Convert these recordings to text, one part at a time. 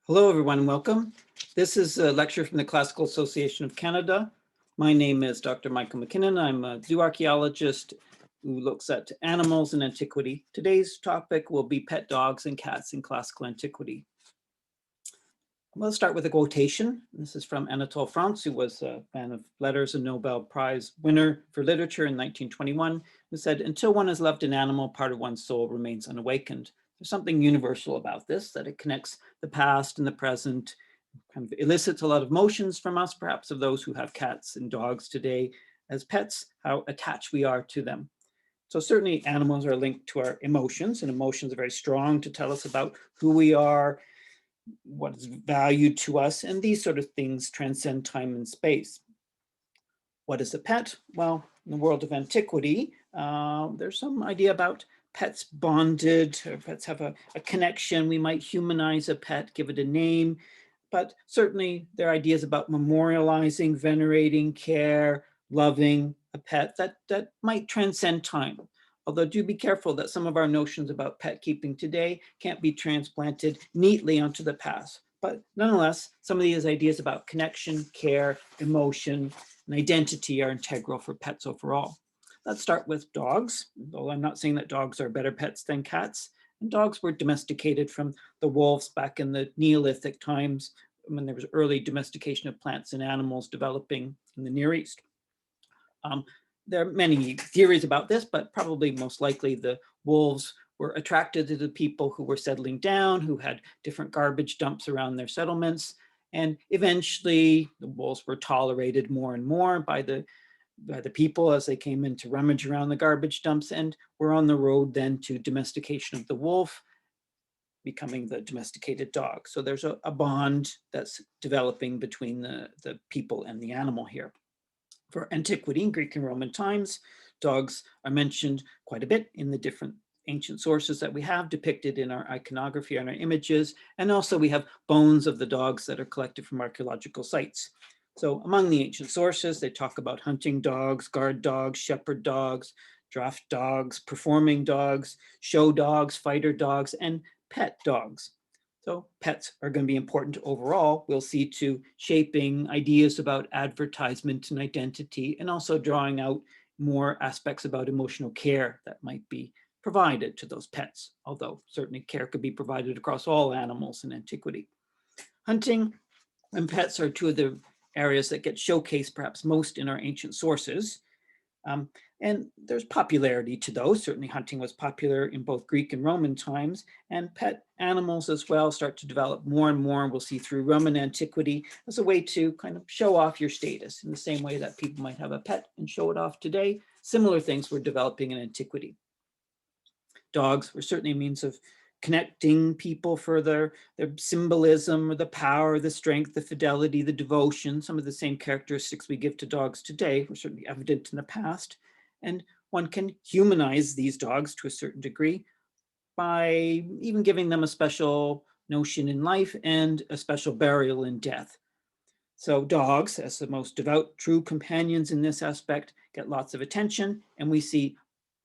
Hello, everyone, and welcome. This is a lecture from the Classical Association of Canada. My name is Dr. Michael MacKinnon. I'm a zoo archaeologist who looks at animals in antiquity. Today's topic will be pet dogs and cats in classical antiquity. We'll start with a quotation. This is from Anatole France, who was a man of letters and Nobel Prize winner for literature in 1921, who said, "Until one has loved an animal, part of one's soul remains unawakened." There's something universal about this, that it connects the past and the present, kind of elicits a lot of emotions from us, perhaps of those who have cats and dogs today as pets, how attached we are to them. So certainly animals are linked to our emotions, and emotions are very strong to tell us about who we are, what is valued to us, and these sort of things transcend time and space. What is a pet? Well, in the world of antiquity, there's some idea about pets bonded, or pets have a connection. We might humanize a pet, give it a name, but certainly there are ideas about memorializing, venerating, care, loving a pet that might transcend time. Although do be careful that some of our notions about pet keeping today can't be transplanted neatly onto the past. But nonetheless, some of these ideas about connection, care, emotion, and identity are integral for pets overall. Let's start with dogs, though I'm not saying that dogs are better pets than cats. And dogs were domesticated from the wolves back in the Neolithic times, when there was early domestication of plants and animals developing in the Near East. There are many theories about this, but probably most likely the wolves were attracted to the people who were settling down, who had different garbage dumps around their settlements. And eventually the wolves were tolerated more and more by the people as they came in to rummage around the garbage dumps, and were on the road then to domestication of the wolf, becoming the domesticated dog. So there's a bond that's developing between the people and the animal here. For antiquity, in Greek and Roman times, dogs are mentioned quite a bit in the different ancient sources that we have depicted in our iconography and our images. And also we have bones of the dogs that are collected from archaeological sites. So among the ancient sources, they talk about hunting dogs, guard dogs, shepherd dogs, draft dogs, performing dogs, show dogs, fighter dogs, and pet dogs. So pets are going to be important overall. We'll see to shaping ideas about advertisement and identity, and also drawing out more aspects about emotional care that might be provided to those pets, although certainly care could be provided across all animals in antiquity. Hunting and pets are two of the areas that get showcased perhaps most in our ancient sources. And there's popularity to those. Certainly hunting was popular in both Greek and Roman times, and pet animals as well start to develop more and more. We'll see through Roman antiquity as a way to kind of show off your status in the same way that people might have a pet and show it off today. Similar things were developing in antiquity. Dogs were certainly a means of connecting people for their symbolism, or the power, the strength, the fidelity, the devotion. Some of the same characteristics we give to dogs today were certainly evident in the past. And one can humanize these dogs to a certain degree by even giving them a special notion in life and a special burial in death. So dogs, as the most devout, true companions in this aspect, get lots of attention, and we see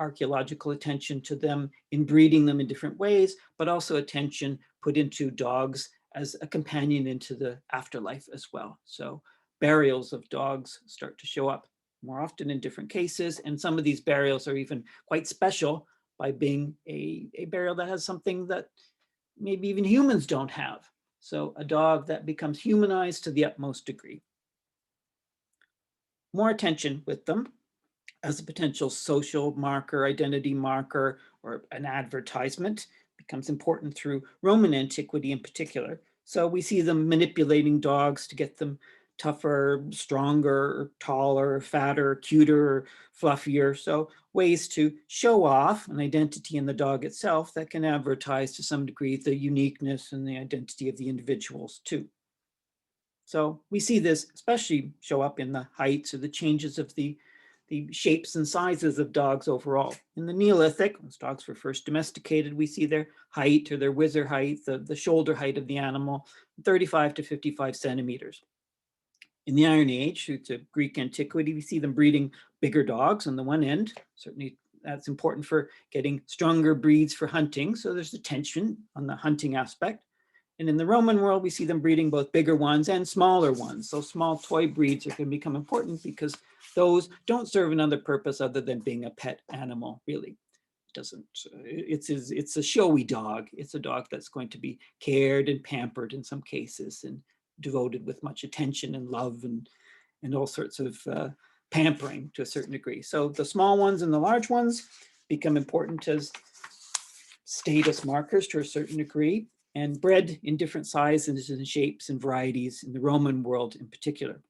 archaeological attention to them in breeding them in different ways, but also attention put into dogs as a companion into the afterlife as well. So burials of dogs start to show up more often in different cases, and some of these burials are even quite special by being a burial that has something that maybe even humans don't have. So a dog that becomes humanized to the utmost degree. More attention with them as a potential social marker, identity marker, or an advertisement becomes important through Roman antiquity in particular. So we see them manipulating dogs to get them tougher, stronger, taller, fatter, cuter, fluffier. So ways to show off an identity in the dog itself that can advertise to some degree the uniqueness and the identity of the individuals too. So we see this especially show up in the heights or the changes of the shapes and sizes of dogs overall. In the Neolithic, when dogs were first domesticated, we see their height or their whizzer height, the shoulder height of the animal, 35 to 55 centimeters. In the Iron Age, through to Greek antiquity, we see them breeding bigger dogs on the one end. Certainly that's important for getting stronger breeds for hunting. So there's a tension on the hunting aspect. And in the Roman world, we see them breeding both bigger ones and smaller ones. So small toy breeds are going to become important because those don't serve another purpose other than being a pet animal, really. Doesn't, it's a showy dog. It's a dog that's going to be cared and pampered in some cases and devoted with much attention and love and all sorts of pampering to a certain degree. So the small ones and the large ones become important as status markers to a certain degree, and bred in different sizes and shapes and varieties in the Roman world in particular.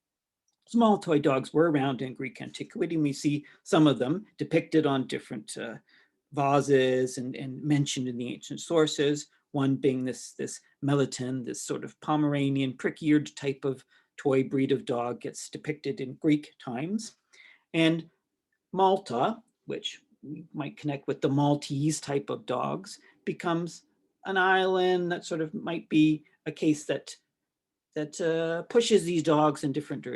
Small toy dogs were around in Greek antiquity, and we see some of them depicted on different vases and mentioned in the ancient sources, one being this Meliton, this sort of Pomeranian prick-eared type of toy breed of dog gets depicted in Greek times. And Malta, which we might connect with the Maltese type of dogs, becomes an island that sort of might be a case that pushes these dogs in different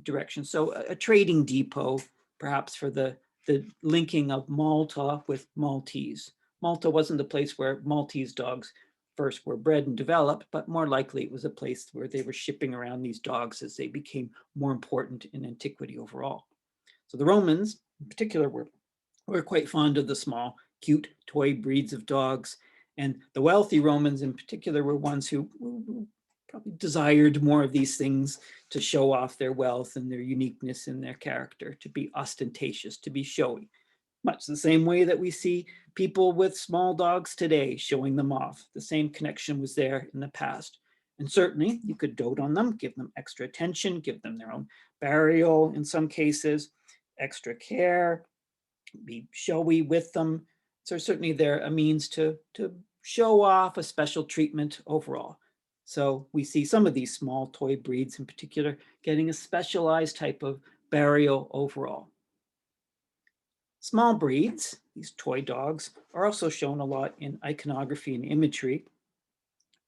directions. So a trading depot, perhaps, for the linking of Malta with Maltese. Malta wasn't the place where Maltese dogs first were bred and developed, but more likely it was a place where they were shipping around these dogs as they became more important in antiquity overall. So the Romans, in particular, were quite fond of the small, cute toy breeds of dogs. And the wealthy Romans in particular were ones who probably desired more of these things to show off their wealth and their uniqueness in their character, to be ostentatious, to be showy. Much the same way that we see people with small dogs today showing them off. The same connection was there in the past. And certainly you could dote on them, give them extra attention, give them their own burial in some cases, extra care, be showy with them. So certainly they're a means to show off a special treatment overall. So we see some of these small toy breeds in particular getting a specialized type of burial overall. Small breeds, these toy dogs, are also shown a lot in iconography and imagery.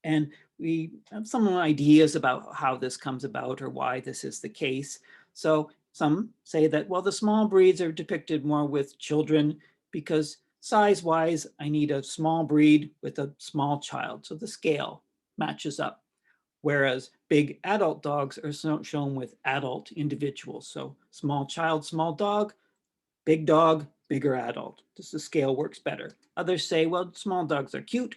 And we have some ideas about how this comes about or why this is the case. So some say that, well, the small breeds are depicted more with children because size-wise, I need a small breed with a small child. So the scale matches up. Whereas big adult dogs are shown with adult individuals. So small child, small dog, big dog, bigger adult. Just the scale works better. Others say, well, small dogs are cute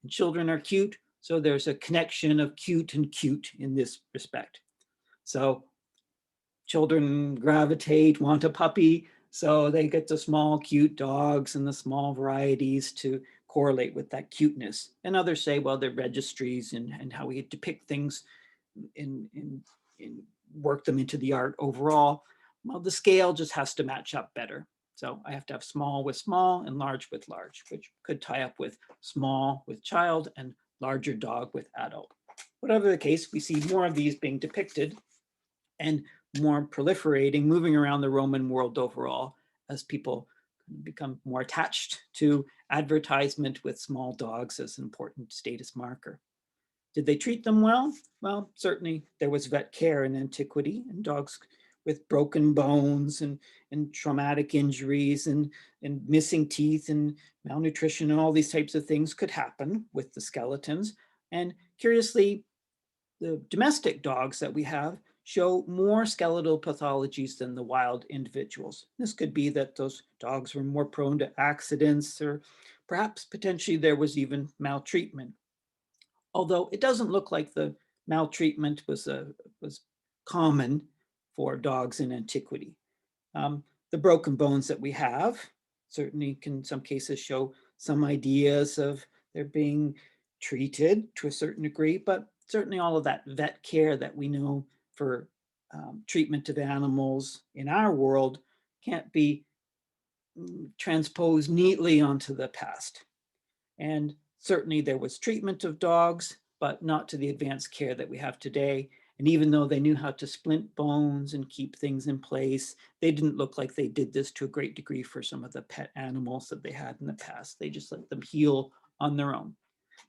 and children are cute. So there's a connection of cute and cute in this respect. So children gravitate, want a puppy, so they get the small cute dogs and the small varieties to correlate with that cuteness. And others say, well, they're registries and how we depict things in work them into the art overall. Well, the scale just has to match up better. So I have to have small with small and large with large, which could tie up with small with child and larger dog with adult. Whatever the case, we see more of these being depicted and more proliferating, moving around the Roman world overall as people become more attached to advertisement with small dogs as an important status marker. Did they treat them well? Well, certainly there was vet care in antiquity, and dogs with broken bones and traumatic injuries and missing teeth and malnutrition and all these types of things could happen with the skeletons. And curiously, the domestic dogs that we have show more skeletal pathologies than the wild individuals. This could be that those dogs were more prone to accidents, or perhaps potentially there was even maltreatment. Although it doesn't look like the maltreatment was common for dogs in antiquity. The broken bones that we have certainly can in some cases show some ideas of there being treated to a certain degree, but certainly all of that vet care that we know for treatment of animals in our world can't be transposed neatly onto the past. And certainly there was treatment of dogs, but not to the advanced care that we have today. And even though they knew how to splint bones and keep things in place, they didn't look like they did this to a great degree for some of the pet animals that they had in the past. They just let them heal on their own.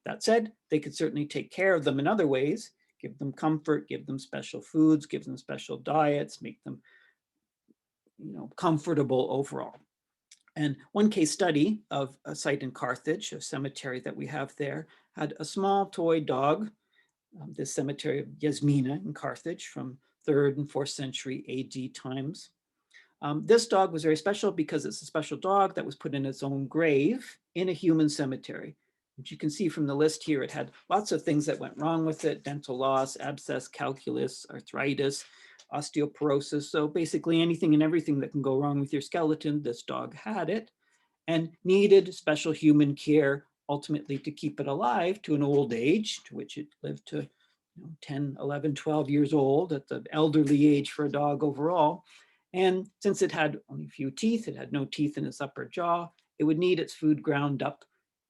That said, they could certainly take care of them in other ways, give them comfort, give them special foods, give them special diets, make them, comfortable overall. And one case study of a site in Carthage, a cemetery that we have there, had a small toy dog, this cemetery of Yasmina in Carthage from 3rd and 4th century AD times. This dog was very special because it's a special dog that was put in its own grave in a human cemetery. As you can see from the list here, it had lots of things that went wrong with it: dental loss, abscess, calculus, arthritis, osteoporosis. So basically anything and everything that can go wrong with your skeleton, this dog had it and needed special human care, ultimately to keep it alive to an old age, to which it lived to 10, 11, 12 years old, at the elderly age for a dog overall. And since it had only a few teeth, it had no teeth in its upper jaw, it would need its food ground up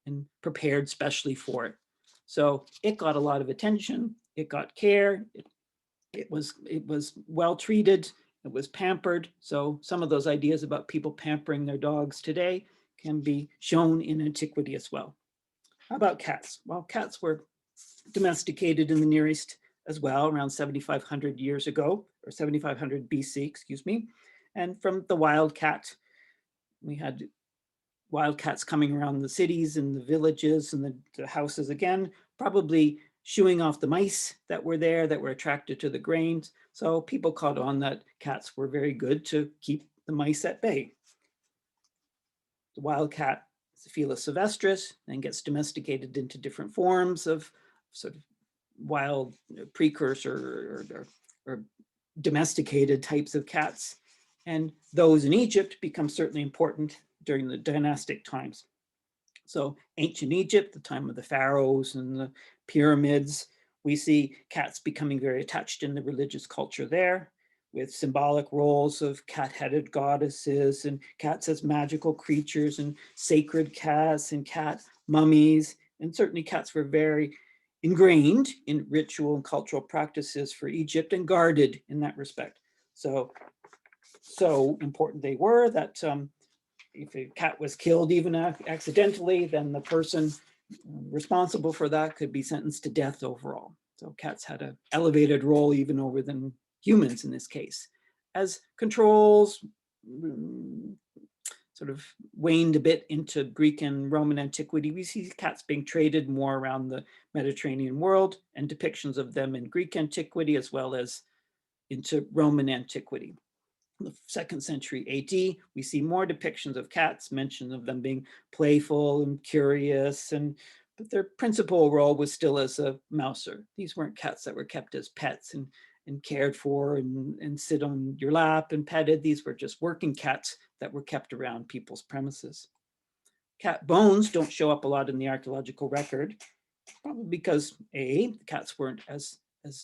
and prepared specially for it. So it got a lot of attention, it got care, it was well treated, it was pampered. So some of those ideas about people pampering their dogs today can be shown in antiquity as well. How about cats? Well, cats were domesticated in the Near East as well, around 7,500 years ago, or 7,500 BC, excuse me. And from the wild cat, we had wildcats coming around the cities and the villages and the houses again, probably shooing off the mice that were there that were attracted to the grains. So people caught on that cats were very good to keep the mice at bay. The wildcat is the Felis sylvestris, and gets domesticated into different forms of sort of wild precursor or domesticated types of cats. And those in Egypt become certainly important during the dynastic times. So ancient Egypt, the time of the pharaohs and the pyramids, we see cats becoming very attached in the religious culture there, with symbolic roles of cat-headed goddesses and cats as magical creatures and sacred cats and cat mummies. And certainly cats were very ingrained in ritual and cultural practices for Egypt and guarded in that respect. So important they were that if a cat was killed even accidentally, then the person responsible for that could be sentenced to death overall. So cats had an elevated role even over than humans in this case. As controls sort of waned a bit into Greek and Roman antiquity, we see cats being traded more around the Mediterranean world, and depictions of them in Greek antiquity as well as into Roman antiquity. In the 2nd century AD, we see more depictions of cats, mention of them being playful and curious, but their principal role was still as a mouser. These weren't cats that were kept as pets and cared for and sit on your lap and petted. These were just working cats that were kept around people's premises. Cat bones don't show up a lot in the archaeological record, probably because A, cats weren't as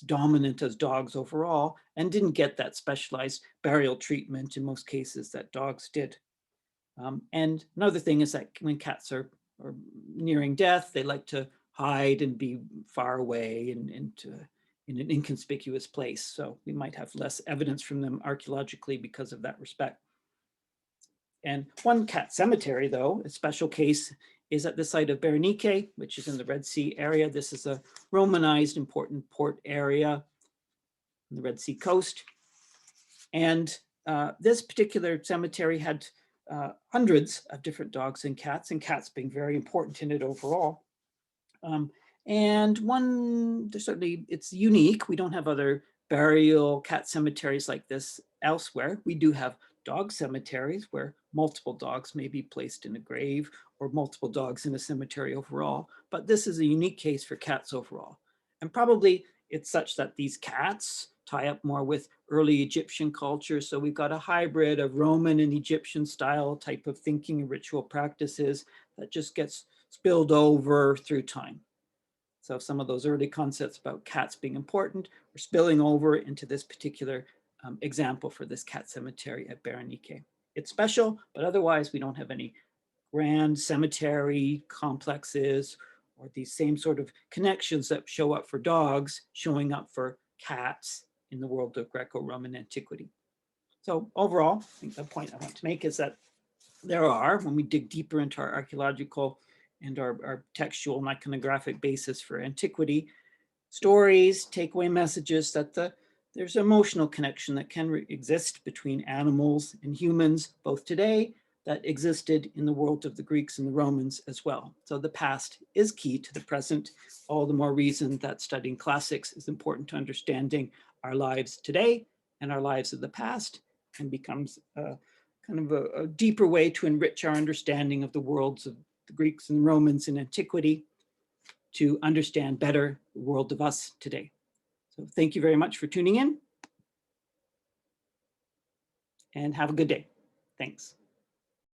dominant as dogs overall and didn't get that specialized burial treatment in most cases that dogs did. And another thing is that when cats are nearing death, they like to hide and be far away and in an inconspicuous place. So we might have less evidence from them archaeologically because of that respect. And one cat cemetery, though, a special case, is at the site of Berenike, which is in the Red Sea area. This is a Romanized important port area on the Red Sea coast. And this particular cemetery had hundreds of different dogs and cats being very important in it overall. And one, certainly it's unique. We don't have other burial cat cemeteries like this elsewhere. We do have dog cemeteries where multiple dogs may be placed in a grave or multiple dogs in a cemetery overall. But this is a unique case for cats overall. And probably it's such that these cats tie up more with early Egyptian culture. So we've got a hybrid of Roman and Egyptian style type of thinking and ritual practices that just gets spilled over through time. So some of those early concepts about cats being important are spilling over into this particular example for this cat cemetery at Berenike. It's special, but otherwise we don't have any grand cemetery complexes or these same sort of connections that show up for dogs showing up for cats in the world of Greco-Roman antiquity. So overall, I think the point I want to make is that there are, when we dig deeper into our archaeological and our textual and iconographic basis for antiquity, stories, takeaway messages that there's an emotional connection that can exist between animals and humans, both today, that existed in the world of the Greeks and the Romans as well. So the past is key to the present, all the more reason that studying classics is important to understanding our lives today and our lives of the past, and becomes kind of a deeper way to enrich our understanding of the worlds of the Greeks and Romans in antiquity, to understand better the world of us today. So thank you very much for tuning in, and have a good day. Thanks.